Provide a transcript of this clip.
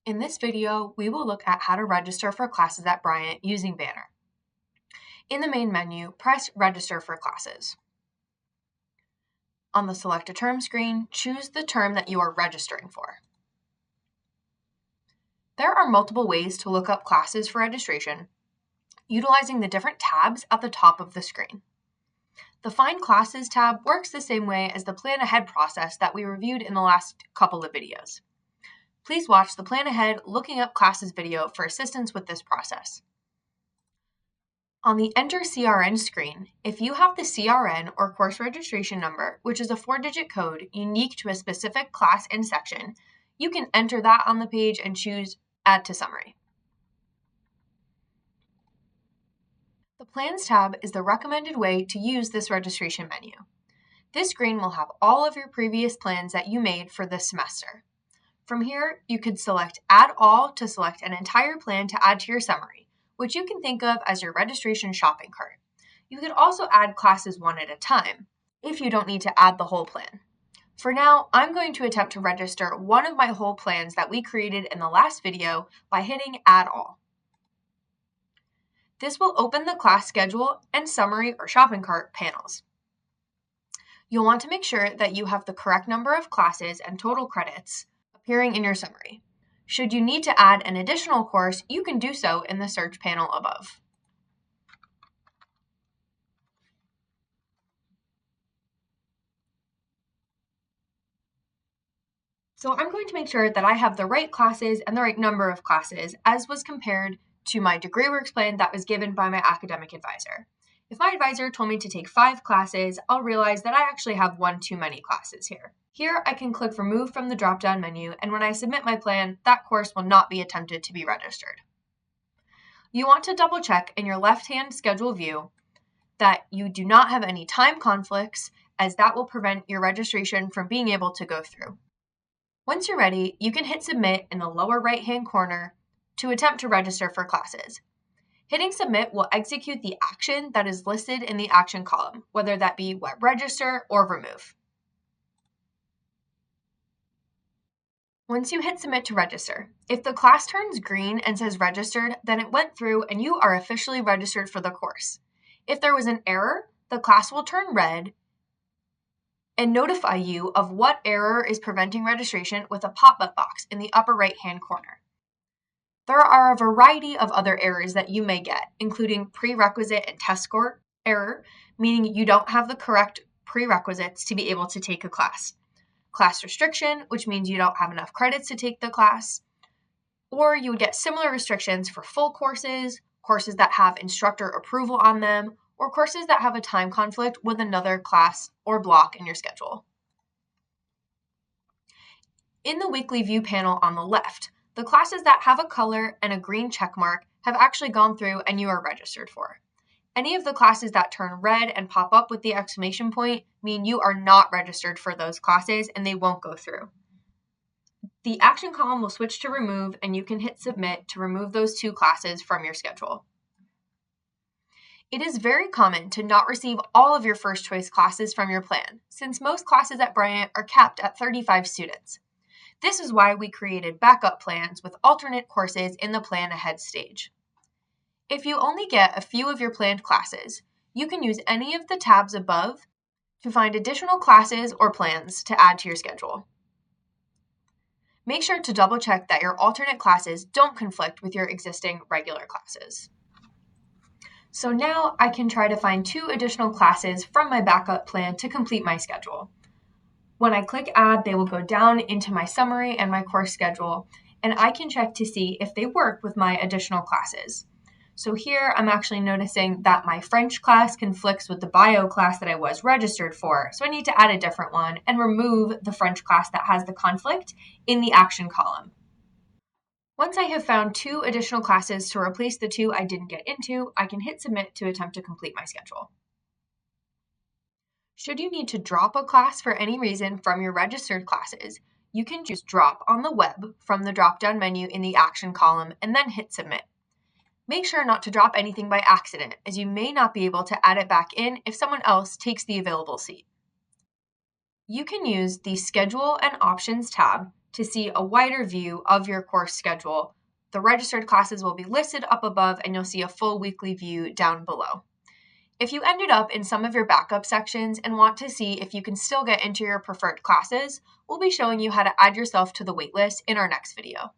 In this video, we will look at how to register for classes at Bryant using Banner. In the main menu, press Register for Classes. On the Select a Term screen, choose the term that you are registering for. There are multiple ways to look up classes for registration, utilizing the different tabs at the top of the screen. The Find Classes tab works the same way as the Plan Ahead process that we reviewed in the last couple of videos. Please watch the Plan Ahead Looking Up Classes video for assistance with this process. On the Enter CRN screen, if you have the CRN or course registration number, which is a 4-digit code unique to a specific class and section, you can enter that on the page and choose Add to Summary. The Plans tab is the recommended way to use this registration menu. This screen will have all of your previous plans that you made for this semester. From here, you could select Add All to select an entire plan to add to your summary, which you can think of as your registration shopping cart. You could also add classes one at a time, if you don't need to add the whole plan. For now, I'm going to attempt to register one of my whole plans that we created in the last video by hitting Add All. This will open the class schedule and summary or shopping cart panels. You'll want to make sure that you have the correct number of classes and total credits appearing in your summary. Should you need to add an additional course, you can do so in the search panel above. So I'm going to make sure that I have the right classes and the right number of classes as was compared to my DegreeWorks plan that was given by my academic advisor. If my advisor told me to take 5 classes, I'll realize that I actually have one too many classes here. Here, I can click Remove from the drop-down menu, and when I submit my plan, that course will not be attempted to be registered. You want to double-check in your left-hand schedule view that you do not have any time conflicts, as that will prevent your registration from being able to go through. Once you're ready, you can hit Submit in the lower right-hand corner to attempt to register for classes. Hitting Submit will execute the action that is listed in the action column, whether that be Web Register or Remove. Once you hit Submit to register, if the class turns green and says registered, then it went through and you are officially registered for the course. If there was an error, the class will turn red and notify you of what error is preventing registration with a pop-up box in the upper right-hand corner. There are a variety of other errors that you may get, including prerequisite and test score error, meaning you don't have the correct prerequisites to be able to take a class. Class restriction, which means you don't have enough credits to take the class. Or you would get similar restrictions for full courses, courses that have instructor approval on them, or courses that have a time conflict with another class or block in your schedule. In the weekly view panel on the left, the classes that have a color and a green check mark have actually gone through and you are registered for. Any of the classes that turn red and pop up with the exclamation point mean you are not registered for those classes and they won't go through. The action column will switch to Remove and you can hit Submit to remove those 2 classes from your schedule. It is very common to not receive all of your first choice classes from your plan, since most classes at Bryant are capped at 35 students. This is why we created backup plans with alternate courses in the Plan Ahead stage. If you only get a few of your planned classes, you can use any of the tabs above to find additional classes or plans to add to your schedule. Make sure to double check that your alternate classes don't conflict with your existing regular classes. So now I can try to find 2 additional classes from my backup plan to complete my schedule. When I click Add, they will go down into my summary and my course schedule, and I can check to see if they work with my additional classes. So here I'm actually noticing that my French class conflicts with the bio class that I was registered for, so I need to add a different one and remove the French class that has the conflict in the action column. Once I have found 2 additional classes to replace the 2 I didn't get into, I can hit Submit to attempt to complete my schedule. Should you need to drop a class for any reason from your registered classes, you can choose Drop on the Web from the drop-down menu in the Action column and then hit Submit. Make sure not to drop anything by accident, as you may not be able to add it back in if someone else takes the available seat. You can use the Schedule and Options tab to see a wider view of your course schedule, the registered classes will be listed up above and you'll see a full weekly view down below. If you ended up in some of your backup sections and want to see if you can still get into your preferred classes, we'll be showing you how to add yourself to the waitlist in our next video.